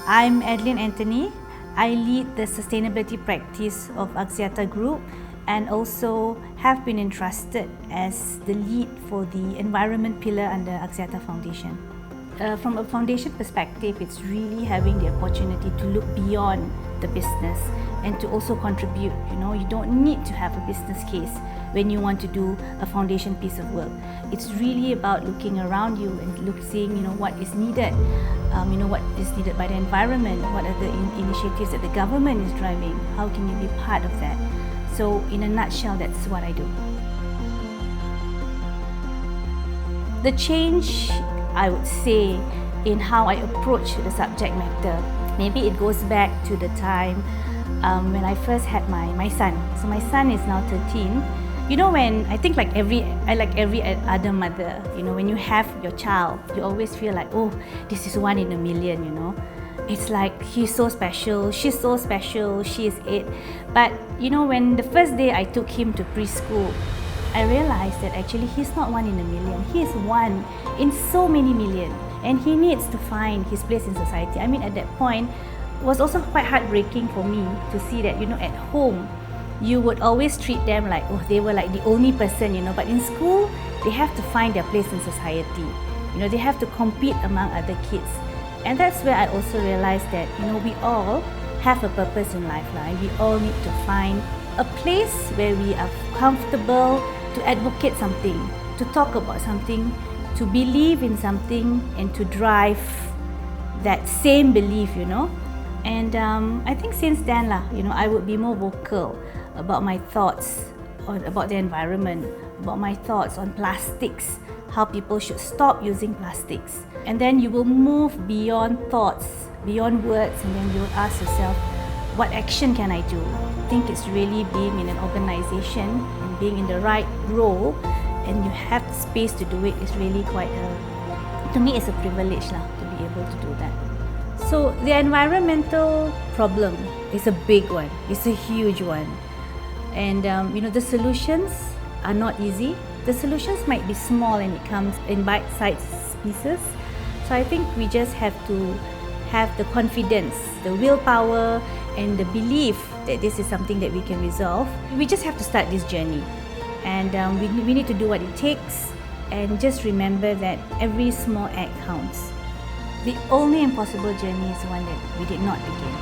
I'm Adelene Anthony. I lead the sustainability practice of Axiata Group and also have been entrusted as the lead for the environment pillar under Axiata Foundation. From a foundation perspective, it's really having the opportunity to look beyond the business and to also contribute. You don't need to have a business case when you want to do a foundation piece of work. It's really about looking around you and seeing what is needed, what is needed by the environment, what are the initiatives that the government is driving, how can you be part of that. So in a nutshell, that's what I do. The change, I would say, in how I approach the subject matter, maybe it goes back to the time when I first had my son. So my son is now 13. When I think like every other mother, when you have your child, you always feel like, oh, this is one in a million, It's like he's so special, she's so special, she is it. But when the first day I took him to preschool, I realized that actually he's not one in a million. He is one in so many million, and he needs to find his place in society. I mean, at that point, it was also quite heartbreaking for me to see that, at home, you would always treat them like, oh, they were like the only person, but in school, they have to find their place in society. They have to compete among other kids. And that's where I also realized that, we all have a purpose in life, right? We all need to find a place where we are comfortable to advocate something, to talk about something, to believe in something, and to drive that same belief, And I think since then, I would be more vocal about my thoughts about the environment, about my thoughts on plastics, how people should stop using plastics. And then you will move beyond thoughts, beyond words, and then you will ask yourself, what action can I do? I think it's really being in an organization and being in the right role, and you have the space to do it is really to me, it's a privilege to be able to do that. So the environmental problem is a big one. It's a huge one. And the solutions are not easy. The solutions might be small and it comes in bite-sized pieces. So I think we just have to have the confidence, the willpower, and the belief that this is something that we can resolve. We just have to start this journey. And we need to do what it takes, and just remember that every small act counts. The only impossible journey is one that we did not begin.